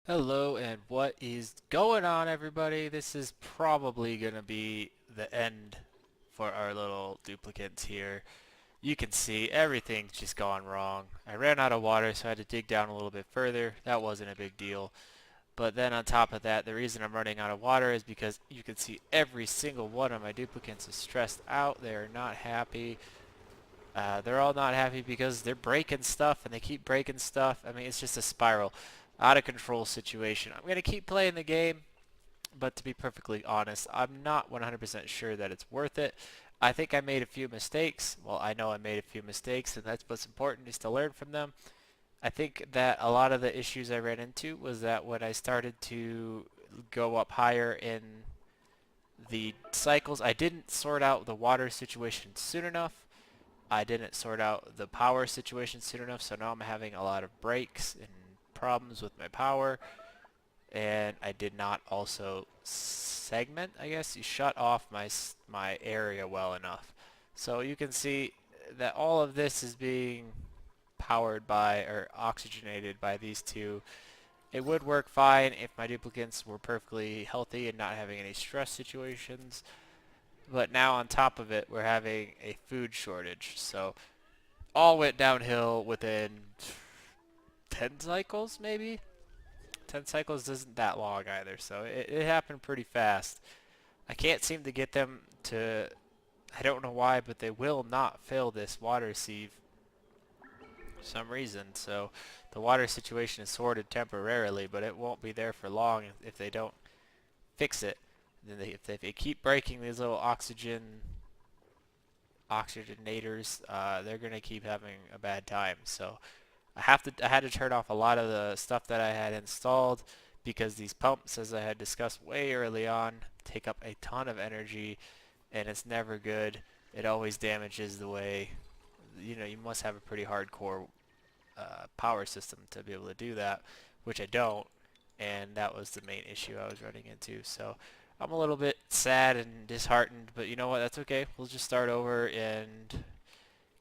Hello and what is going on, everybody? This is probably going to be the end for our little duplicates here. You can see everything's just gone wrong. I ran out of water, so I had to dig down a little bit further. That wasn't a big deal. But then on top of that, the reason I'm running out of water is because you can see every single one of my duplicates is stressed out. They're not happy. They're all not happy because they're breaking stuff and they keep breaking stuff. I mean, it's just a spiral, out of control situation. I'm going to keep playing the game, but to be perfectly honest, I'm not 100% sure that it's worth it. I think I made a few mistakes. Well, I know I made a few mistakes, and that's what's important, is to learn from them. I think that a lot of the issues I ran into was that when I started to go up higher in the cycles, I didn't sort out the water situation soon enough. I didn't sort out the power situation soon enough, so now I'm having a lot of breaks and problems with my power. And I did not also segment, I guess. You shut off my area well enough. So you can see that all of this is being powered by or oxygenated by these two. It would work fine if my duplicates were perfectly healthy and not having any stress situations. But now on top of it, we're having a food shortage. So all went downhill within 10 cycles, maybe? 10 cycles isn't that long either, so it happened pretty fast. I can't seem to get them to, I don't know why, but they will not fill this water sieve for some reason. So the water situation is sorted temporarily, but it won't be there for long if they don't fix it. Then if they keep breaking these little oxygenators, they're gonna keep having a bad time. So I had to turn off a lot of the stuff that I had installed because these pumps, as I had discussed way early on, take up a ton of energy and it's never good. It always damages the way, you must have a pretty hardcore power system to be able to do that, which I don't, and that was the main issue I was running into. So I'm a little bit sad and disheartened, but you know what? That's okay. We'll just start over and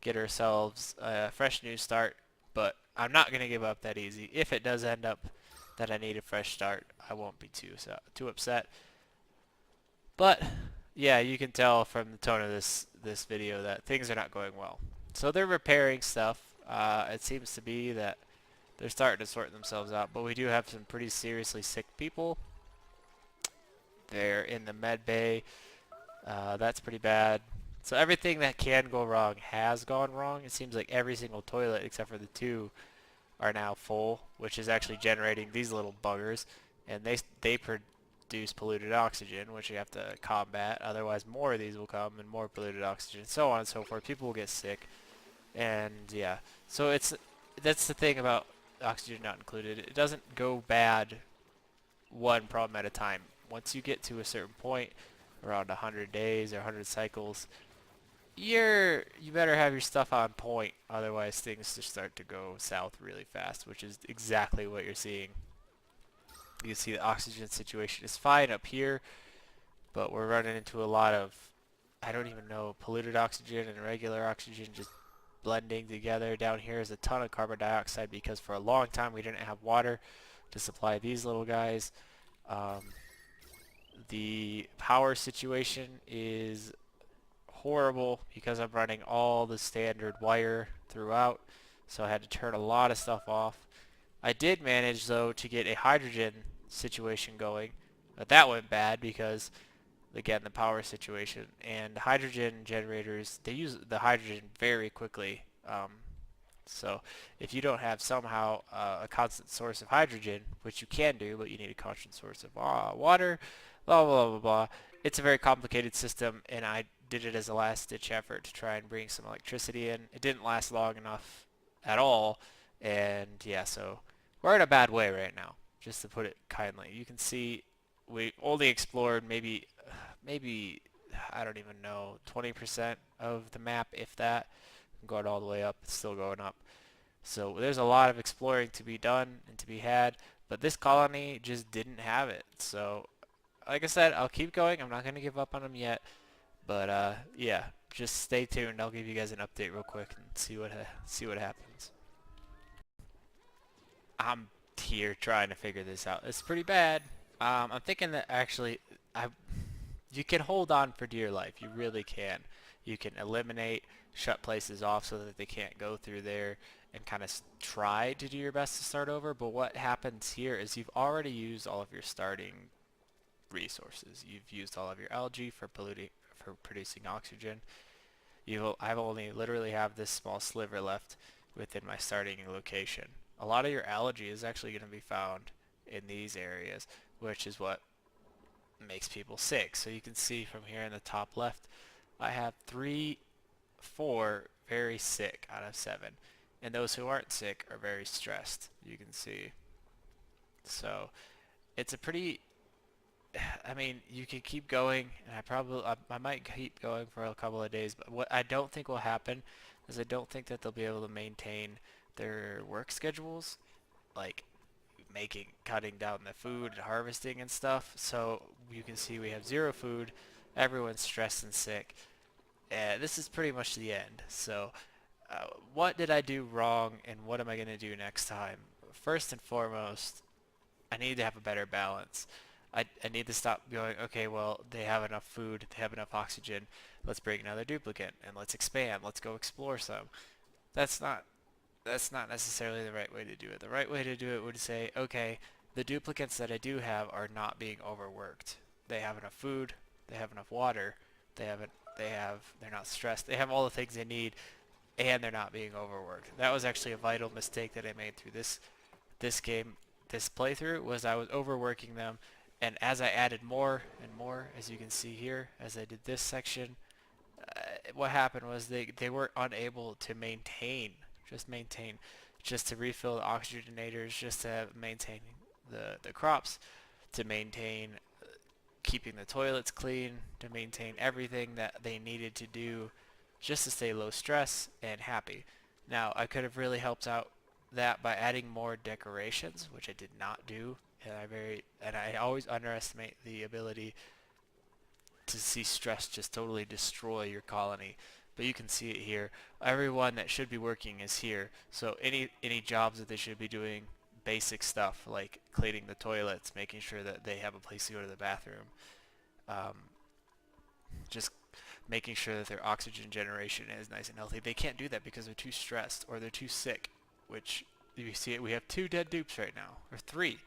get ourselves a fresh new start, but I'm not going to give up that easy. If it does end up that I need a fresh start, I won't be too upset. But yeah, you can tell from the tone of this video that things are not going well. So they're repairing stuff. It seems to be that they're starting to sort themselves out, but we do have some pretty seriously sick people. They're in the med bay. That's pretty bad. So everything that can go wrong has gone wrong. It seems like every single toilet except for the two are now full, which is actually generating these little buggers, and they produce polluted oxygen, which you have to combat. Otherwise, more of these will come, and more polluted oxygen, so on and so forth. People will get sick, and yeah. So that's the thing about oxygen not included. It doesn't go bad one problem at a time. Once you get to a certain point, around 100 days or 100 cycles, you better have your stuff on point, otherwise things just start to go south really fast, which is exactly what you're seeing. You can see the oxygen situation is fine up here, but we're running into a lot of, I don't even know, polluted oxygen and regular oxygen just blending together. Down here is a ton of carbon dioxide because for a long time we didn't have water to supply these little guys. Um, the power situation is horrible because I'm running all the standard wire throughout, so I had to turn a lot of stuff off. I did manage though to get a hydrogen situation going, but that went bad because again the power situation and hydrogen generators, they use the hydrogen very quickly. So if you don't have somehow a constant source of hydrogen, which you can do, but you need a constant source of water, blah blah blah blah. It's a very complicated system, and I did it as a last-ditch effort to try and bring some electricity in. It didn't last long enough at all, and yeah, so we're in a bad way right now, just to put it kindly. You can see we only explored maybe I don't even know 20% of the map, if that. Going all the way up, it's still going up. So there's a lot of exploring to be done and to be had, but this colony just didn't have it. So like I said, I'll keep going. I'm not going to give up on them yet. But yeah, just stay tuned. I'll give you guys an update real quick and see what happens. I'm here trying to figure this out. It's pretty bad. I'm thinking that actually, you can hold on for dear life. You really can. You can eliminate, shut places off so that they can't go through there and kind of try to do your best to start over. But what happens here is you've already used all of your starting resources. You've used all of your algae for producing oxygen. I've only literally have this small sliver left within my starting location. A lot of your algae is actually going to be found in these areas, which is what makes people sick. So you can see from here in the top left, I have 4 very sick out of 7. And those who aren't sick are very stressed, you can see. So it's a pretty, I mean, you can keep going, and I might keep going for a couple of days, but what I don't think will happen is I don't think that they'll be able to maintain their work schedules, like cutting down the food and harvesting and stuff. So you can see we have 0 food, everyone's stressed and sick. This is pretty much the end. So what did I do wrong, and what am I going to do next time? First and foremost, I need to have a better balance. I need to stop going, okay, well, they have enough food, they have enough oxygen, let's bring another duplicate, and let's expand, let's go explore some. That's not necessarily the right way to do it. The right way to do it would say, okay, the duplicates that I do have are not being overworked. They have enough food, they have enough water, they're not stressed, they have all the things they need, and they're not being overworked. That was actually a vital mistake that I made through this game, this playthrough, was I was overworking them, and as I added more and more, as you can see here, as I did this section, what happened was they were unable to maintain, just to refill the oxygenators, just to maintain the crops, to maintain keeping the toilets clean, to maintain everything that they needed to do just to stay low stress and happy. Now, I could have really helped out that by adding more decorations, which I did not do, and I always underestimate the ability to see stress just totally destroy your colony. But you can see it here. Everyone that should be working is here. So any jobs that they should be doing, basic stuff like cleaning the toilets, making sure that they have a place to go to the bathroom, just making sure that their oxygen generation is nice and healthy. They can't do that because they're too stressed or they're too sick, which you see it. We have 2 dead dupes right now, or 3.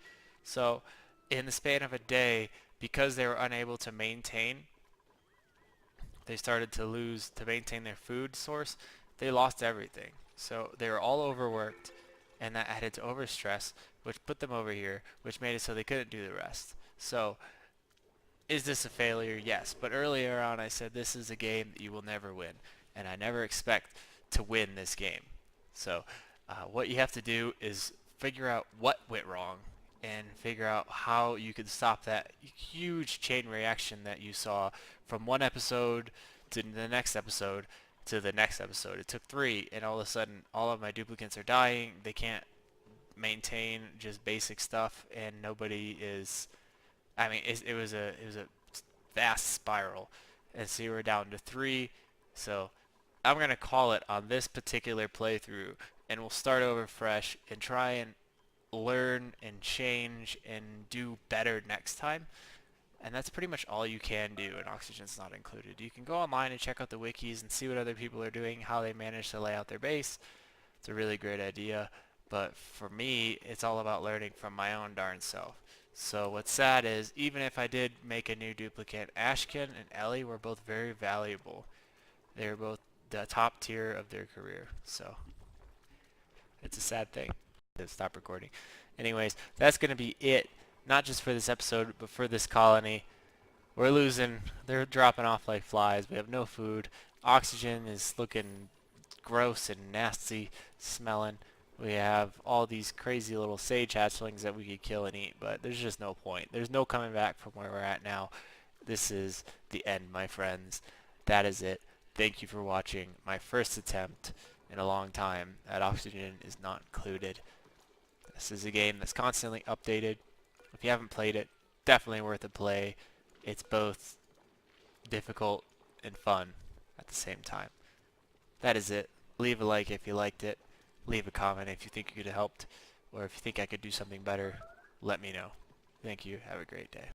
So in the span of a day, because they were unable to maintain, they started to maintain their food source, they lost everything. So they were all overworked, and that added to overstress, which put them over here, which made it so they couldn't do the rest. So is this a failure? Yes. But earlier on I said this is a game that you will never win, and I never expect to win this game. So what you have to do is figure out what went wrong and figure out how you can stop that huge chain reaction that you saw from one episode to the next episode to the next episode. It took 3, and all of a sudden all of my duplicates are dying. They can't maintain just basic stuff, and nobody is, I mean, it was a vast spiral, and so we're down to 3. So I'm gonna call it on this particular playthrough, and we'll start over fresh and try and learn and change and do better next time. And that's pretty much all you can do, and Oxygen's not included. You can go online and check out the wikis and see what other people are doing, how they manage to lay out their base. It's a really great idea, but for me, it's all about learning from my own darn self. So what's sad is, even if I did make a new duplicate, Ashken and Ellie were both very valuable. They were both the top tier of their career, so it's a sad thing. Stop recording. Anyways, that's going to be it. Not just for this episode, but for this colony. We're losing. They're dropping off like flies. We have no food. Oxygen is looking gross and nasty smelling. We have all these crazy little sage hatchlings that we could kill and eat, but there's just no point. There's no coming back from where we're at now. This is the end, my friends. That is it. Thank you for watching my first attempt in a long time at Oxygen is not included. This is a game that's constantly updated. If you haven't played it, definitely worth a play. It's both difficult and fun at the same time. That is it. Leave a like if you liked it. Leave a comment if you think you could have helped. or if you think I could do something better, let me know. Thank you. Have a great day.